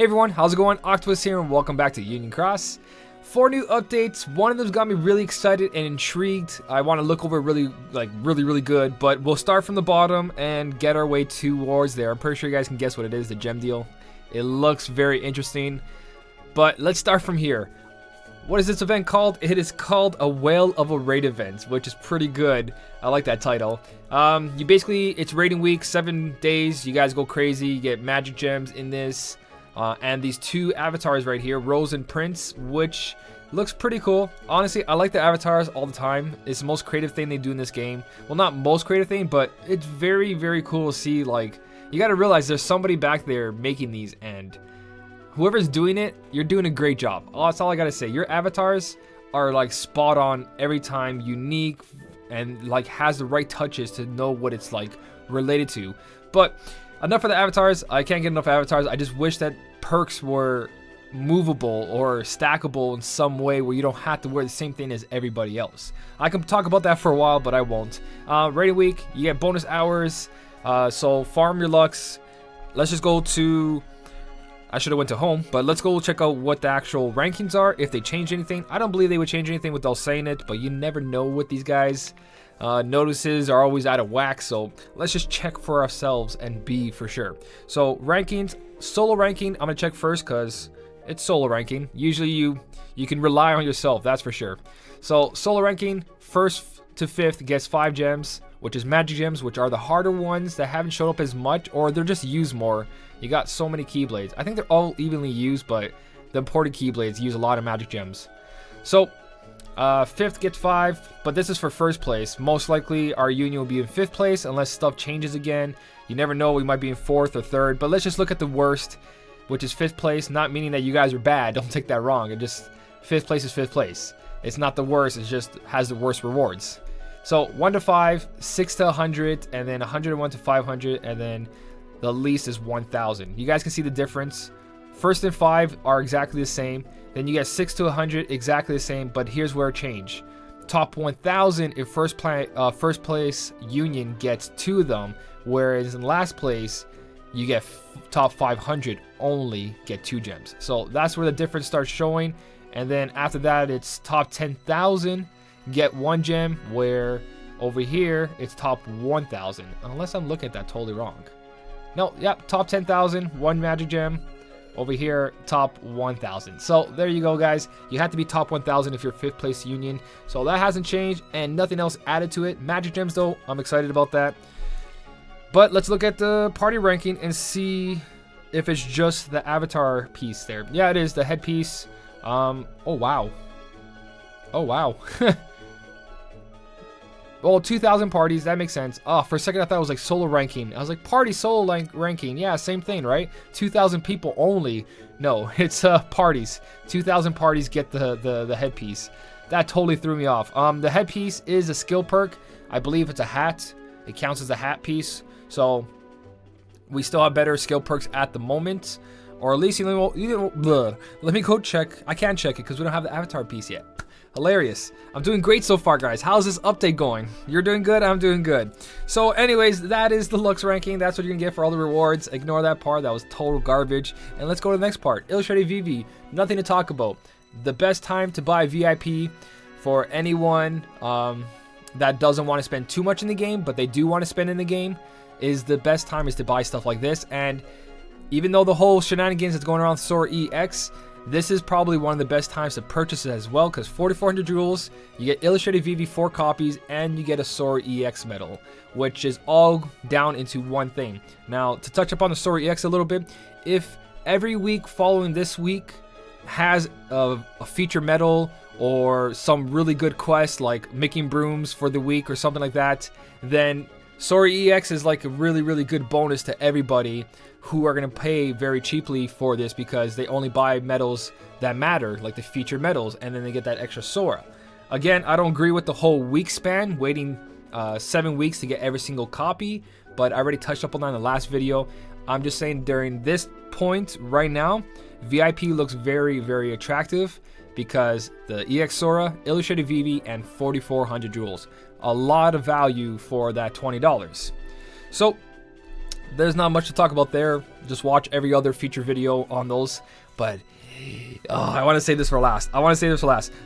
Hey everyone, how's it going? Octopus here and welcome back to Union Cross. 4 new updates. One of them's got me really excited and intrigued. I want to look over really good, but we'll start from the bottom and get our way towards there. I'm pretty sure you guys can guess what it is, the gem deal. It looks very interesting, but let's start from here. What is this event called? It is called a Whale of a Raid event, which is pretty good. I like that title. It's raiding week, 7 days. You guys go crazy. You get magic gems in this. And these 2 avatars right here, Rose and Prince, which looks pretty cool. Honestly, I like the avatars all the time. It's the most creative thing they do in this game. Well, not most creative thing, but it's very, very cool to see. Like, you got to realize there's somebody back there making these, and whoever's doing it, you're doing a great job. Oh, that's all I got to say. Your avatars are like spot on every time, unique, and like has the right touches to know what it's like related to. But enough for the avatars. I can't get enough avatars. I just wish that perks were movable or stackable in some way where you don't have to wear the same thing as everybody else. I can talk about that for a while, but I won't. Rating week, you get bonus hours. So farm your lucks. Let's just go to... I should have went to home, but let's go check out what the actual rankings are, if they change anything. I don't believe they would change anything without saying it, but you never know with these guys. Notices are always out of whack, so let's just check for ourselves and be for sure. So rankings, solo ranking, I'm gonna check first because it's solo ranking. Usually you can rely on yourself, that's for sure. So solo ranking, 1st to 5th gets 5 gems, which is magic gems, which are the harder ones that haven't showed up as much, or they're just used more. You got so many keyblades. I think they're all evenly used, but the imported keyblades use a lot of magic gems. So 5th gets 5, but this is for 1st place. Most likely our union will be in 5th place unless stuff changes again. You never know, we might be in 4th or 3rd, but let's just look at the worst, which is 5th place. Not meaning that you guys are bad, don't take that wrong. It just, 5th place is 5th place. It's not the worst, it just has the worst rewards. So 1 to 5, 6 to 100, and then 101 to 500, and then the least is 1000. You guys can see the difference. 1st and 5 are exactly the same. Then you get 6 to 100, exactly the same, but here's where it changed. Top 1000 in first place union gets 2 of them, whereas in last place, you get top 500 only get 2 gems. So that's where the difference starts showing. And then after that, it's top 10,000 get 1 gem, where over here, it's top 1000. Unless I'm looking at that totally wrong. No, yep, top 10,000, 1 magic gem. Over here, top 1000. So there you go, guys. You have to be top 1000 if you're 5th place union. So that hasn't changed and nothing else added to it. Magic gems though, I'm excited about that. But let's look at the party ranking and see if it's just the avatar piece there. Yeah, it is the headpiece. Oh wow. Oh wow. Well, 2,000 parties, that makes sense. Oh, for a second I thought it was like solo ranking. I was like, party solo ranking. Yeah, same thing, right? 2,000 people only. No, it's parties. 2,000 parties get the headpiece. That totally threw me off. The headpiece is a skill perk. I believe it's a hat. It counts as a hat piece. So we still have better skill perks at the moment. Or at least, let me go check. I can't check it because we don't have the avatar piece yet. Hilarious. I'm doing great so far, guys. How's this update going? You're doing good, I'm doing good. So anyways, that is the looks ranking. That's what you're gonna get for all the rewards. Ignore that part, that was total garbage. And let's go to the next part. Illustrated VV, nothing to talk about. The best time to buy VIP for anyone that doesn't want to spend too much in the game, but they do want to spend in the game, is the best time is to buy stuff like this. And even though the whole shenanigans that's going around Sora EX, this is probably one of the best times to purchase it as well, because 4,400 jewels, you get Illustrated VV 4 copies, and you get a Sora EX medal, which is all down into one thing. Now, to touch upon the Sora EX a little bit, if every week following this week has a feature medal or some really good quest like making brooms for the week or something like that, then Sora EX is like a really, really good bonus to everybody who are going to pay very cheaply for this, because they only buy medals that matter, like the featured medals, and then they get that extra Sora. Again, I don't agree with the whole week span, waiting 7 weeks to get every single copy, but I already touched up on that in the last video. I'm just saying during this point right now, VIP looks very, very attractive because the EX Sora, Illustrated VV, and 4,400 jewels. A lot of value for that $20. So there's not much to talk about there. Just watch every other feature video on those. But I want to save this for last.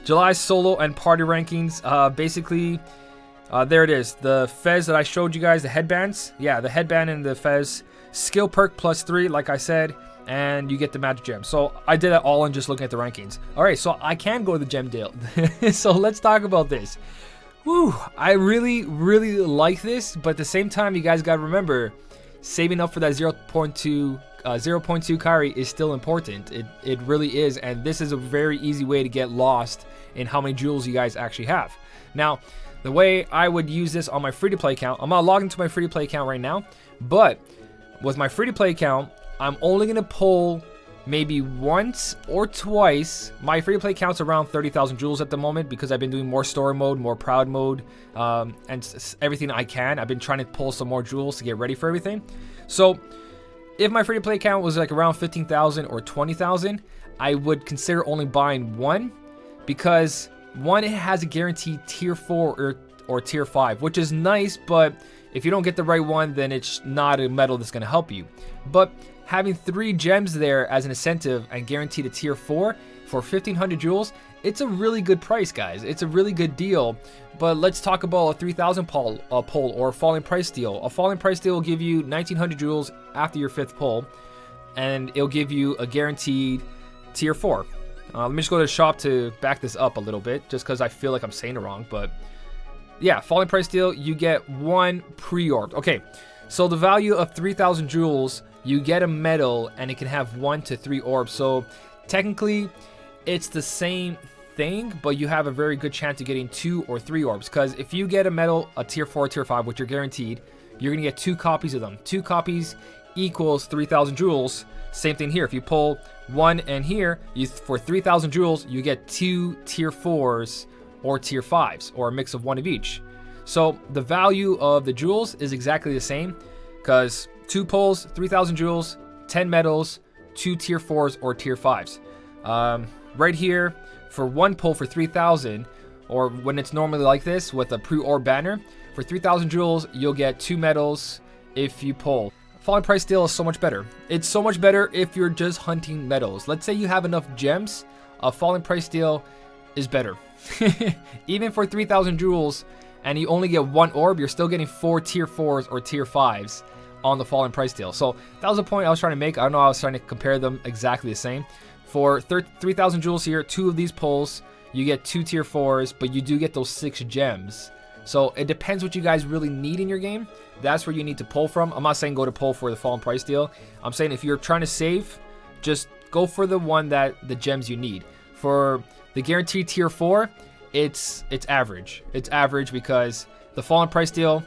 July solo and party rankings. Basically, there it is. The fez that I showed you guys, the headbands. Yeah, the headband and the fez. Skill perk +3, like I said. And you get the magic gem. So I did it all in just looking at the rankings. Alright, so I can go to the gem deal. So let's talk about this. Woo, I really like this, but at the same time, you guys gotta remember, saving up for that 0.2 Kyrie is still important. It really is, and this is a very easy way to get lost in how many jewels you guys actually have. Now, the way I would use this on my free-to-play account, I'm not logged into my free-to-play account right now, but with my free-to-play account, I'm only going to pull maybe once or twice. My free-to-play account's around 30,000 jewels at the moment because I've been doing more story mode, more proud mode, and everything I can. I've been trying to pull some more jewels to get ready for everything. So if my free-to-play account was like around 15,000 or 20,000, I would consider only buying one, because one, it has a guaranteed tier 4 or tier 5, which is nice, but if you don't get the right one, then it's not a medal that's going to help you. But having 3 gems there as an incentive and guaranteed a tier 4 for 1,500 jewels, it's a really good price, guys. It's a really good deal. But let's talk about a 3,000 pull or a falling price deal. A falling price deal will give you 1,900 jewels after your 5th pull, and it'll give you a guaranteed tier 4. Let me just go to the shop to back this up a little bit, just because I feel like I'm saying it wrong. But yeah, falling price deal, you get 1 pre-orb. Okay, so the value of 3,000 jewels, you get a medal, and it can have 1 to 3 orbs. So technically, it's the same thing, but you have a very good chance of getting 2 or 3 orbs. Because if you get a medal, a tier 4, tier 5, which you're guaranteed, you're going to get 2 copies of them. 2 copies equals 3,000 jewels. Same thing here. If you pull 1 and here, for 3,000 jewels, you get 2 tier 4s or tier 5s, or a mix of 1 of each. So the value of the jewels is exactly the same, because 2 pulls, 3,000 jewels, 10 medals, 2 tier 4s or tier 5s. Right here, for 1 pull for 3,000, or when it's normally like this with a pre-orb banner, for 3,000 jewels, you'll get 2 medals if you pull. Falling price deal is so much better. It's so much better if you're just hunting medals. Let's say you have enough gems, a falling price deal is better. Even for 3,000 jewels and you only get 1 orb, you're still getting 4 tier 4s or tier 5s on the falling price deal. So that was the point I was trying to make. I don't know, I was trying to compare them exactly the same. For 3,000 jewels here, 2 of these pulls, you get 2 tier 4s, but you do get those 6 gems. So it depends what you guys really need in your game. That's where you need to pull from. I'm not saying go to pull for the fallen price deal. I'm saying if you're trying to save, just go for the one that the gems you need. For the guaranteed tier 4, it's average. It's average because the fallen price deal,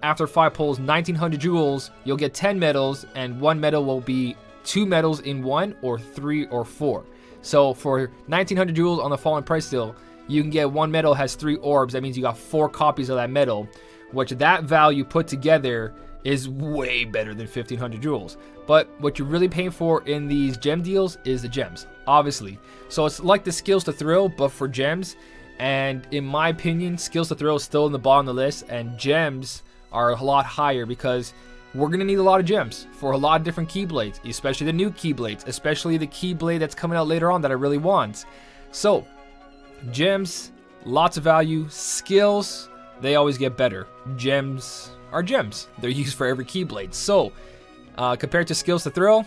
after 5 pulls, 1,900 jewels, you'll get 10 medals, and 1 medal will be 2 medals in 1 or 3 or 4. So for 1,900 jewels on the fallen price deal, you can get 1 medal has 3 orbs. That means you got 4 copies of that medal, which that value put together is way better than 1,500 jewels. But what you're really paying for in these gem deals is the gems, obviously. So it's like the skills to thrill, but for gems. And in my opinion, skills to thrill is still in the bottom of the list, and gems are a lot higher because we're going to need a lot of gems for a lot of different keyblades, especially the new keyblades, especially the keyblade that's coming out later on that I really want. So gems, lots of value. Skills, they always get better. Gems are gems. They're used for every keyblade. So compared to skills to thrill,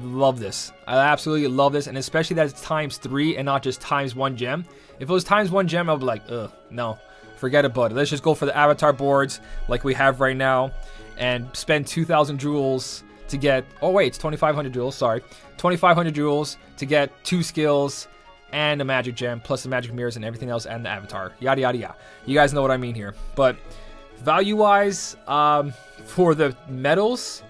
love this. I absolutely love this, and especially that it's times 3 and not just times 1 gem. If it was times 1 gem, I'd be like, ugh, no, forget it, bud. Let's just go for the avatar boards like we have right now and spend 2,000 jewels to get, oh wait, it's 2,500 jewels, sorry. 2,500 jewels to get 2 skills and a magic gem, plus the magic mirrors and everything else, and the avatar, yada yada yada. You guys know what I mean here. But value-wise, for the medals,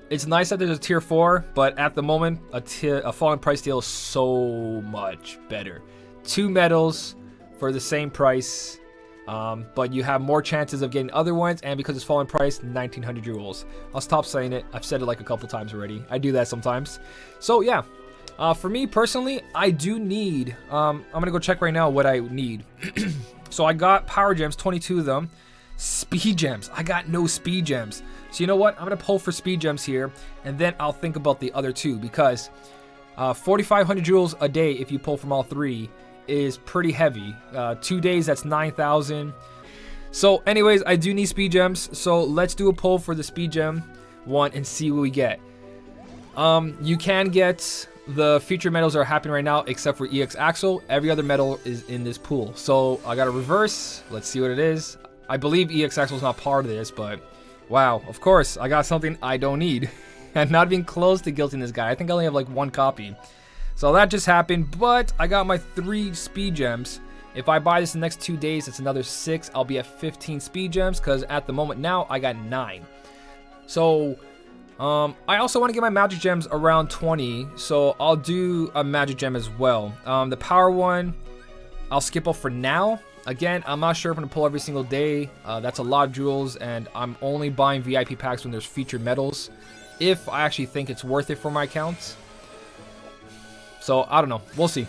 it's nice that there's a tier 4, but at the moment, a fallen price deal is so much better. 2 medals for the same price, but you have more chances of getting other ones, and because it's fallen price, 1,900 jewels. I'll stop saying it. I've said it like a couple times already. I do that sometimes. So yeah. For me personally, I do need, I'm going to go check right now what I need. So I got power gems, 22 of them. Speed gems. I got no speed gems. So you know what? I'm going to pull for speed gems here, and then I'll think about the other two, because 4,500 jewels a day if you pull from all three is pretty heavy. 2 days, that's 9,000. So anyways, I do need speed gems. So let's do a pull for the speed gem one and see what we get. You can get the feature medals that are happening right now, except for EX Axle. Every other medal is in this pool. So I got a reverse. Let's see what it is. I believe EX Axle is not part of this, but wow, of course, I got something I don't need. I'm not even close to guilting this guy. I think I only have like 1 copy. So that just happened, but I got my 3 speed gems. If I buy this in the next 2 days, it's another 6. I'll be at 15 speed gems, because at the moment now, I got 9. So I also want to get my magic gems around 20, so I'll do a magic gem as well. The power one, I'll skip off for now. Again, I'm not sure if I'm going to pull every single day. That's a lot of jewels, and I'm only buying VIP packs when there's featured medals, if I actually think it's worth it for my account. So, I don't know. We'll see.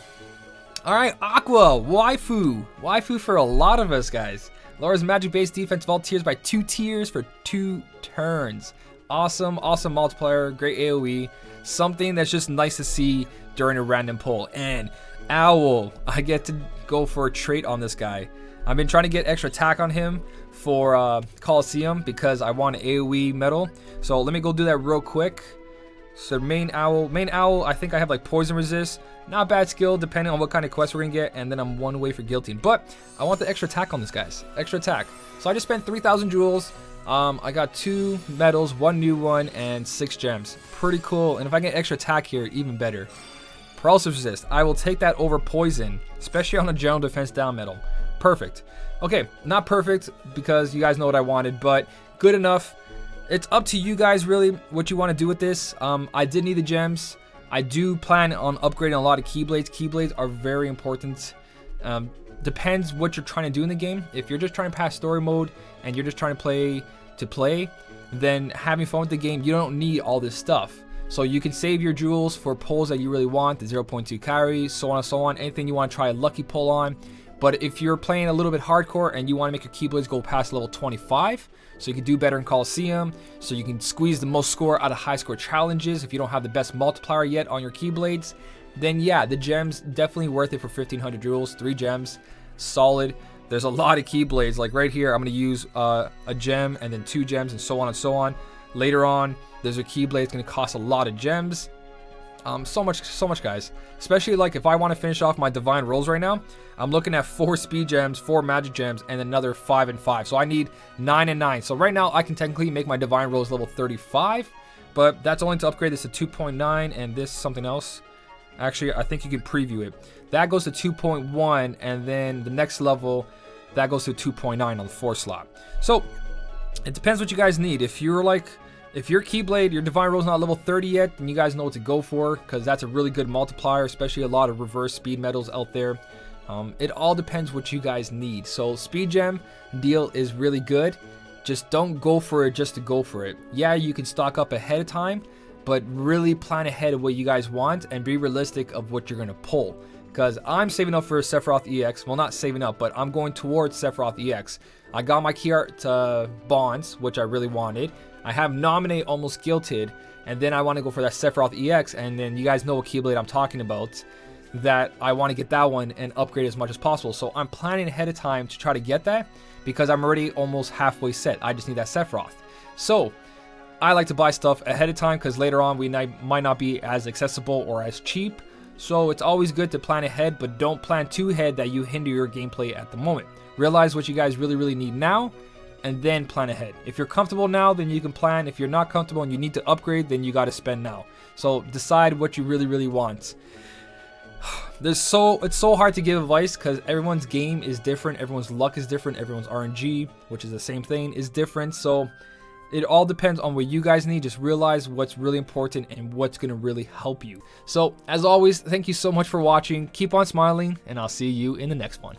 Alright, Aqua, waifu. Waifu for a lot of us, guys. Lowers magic base defense of all tiers by 2 tiers for 2 turns. Awesome, awesome multiplier, great AoE. Something that's just nice to see during a random pull. And Owl, I get to go for a trait on this guy. I've been trying to get extra attack on him for Coliseum because I want an AoE medal. So let me go do that real quick. So main owl, I think I have like poison resist. Not bad skill depending on what kind of quest we're gonna get, and then I'm 1 away for guilting. But I want the extra attack on this, guys. Extra attack. So I just spent 3,000 jewels. I got 2 medals, 1 new one, and 6 gems. Pretty cool. And if I get extra attack here, even better. Paralysis resist. I will take that over poison, especially on a general defense down medal. Perfect. Okay, not perfect because you guys know what I wanted, but good enough. It's up to you guys really what you want to do with this. I did need the gems. I do plan on upgrading a lot of Keyblades. Keyblades are very important. Depends what you're trying to do in the game. If you're just trying to pass story mode and you're just trying to play, then having fun with the game, you don't need all this stuff. So you can save your jewels for pulls that you really want, the 0.2 carry, so on and so on, anything you want to try a lucky pull on. But if you're playing a little bit hardcore and you want to make your Keyblades go past level 25, so you can do better in Coliseum, so you can squeeze the most score out of high score challenges if you don't have the best multiplier yet on your Keyblades, then yeah, the gems definitely worth it for 1,500 jewels, 3 gems, solid. There's a lot of Keyblades, like right here, I'm going to use a gem and then 2 gems and so on and so on. Later on, there's a Keyblade, it's going to cost a lot of gems. So much, guys. Especially like if I want to finish off my divine rolls right now, I'm looking at 4 speed gems, 4 magic gems, and another 5 and 5. So I need 9 and 9. So right now I can technically make my divine rolls level 35, but that's only to upgrade this to 2.9 and this something else. Actually, I think you can preview it. That goes to 2.1, and then the next level that goes to 2.9 on the 4 slot. So it depends what you guys need. If you're your Keyblade, your Divine Roll's not level 30 yet, then you guys know what to go for, because that's a really good multiplier, especially a lot of reverse speed medals out there. It all depends what you guys need. So Speed Gem deal is really good. Just don't go for it just to go for it. Yeah, you can stock up ahead of time, but really plan ahead of what you guys want and be realistic of what you're going to pull. Because I'm saving up for Sephiroth EX. Well, not saving up, but I'm going towards Sephiroth EX. I got my key art bonds, which I really wanted. I have Nominate almost guilted, and then I want to go for that Sephiroth EX, and then you guys know what Keyblade I'm talking about, that I want to get that one and upgrade as much as possible. So I'm planning ahead of time to try to get that, because I'm already almost halfway set. I just need that Sephiroth. So I like to buy stuff ahead of time, because later on we might not be as accessible or as cheap. So it's always good to plan ahead, but don't plan too ahead that you hinder your gameplay at the moment. Realize what you guys really need now, and then plan ahead. If you're comfortable now, then you can plan. If you're not comfortable and you need to upgrade, then you got to spend now. So decide what you really want. It's so hard to give advice, because everyone's game is different, everyone's luck is different, everyone's RNG, which is the same thing, is different. So it all depends on what you guys need. Just realize what's really important and what's going to really help you. So as always, thank you so much for watching. Keep on smiling, and I'll see you in the next one.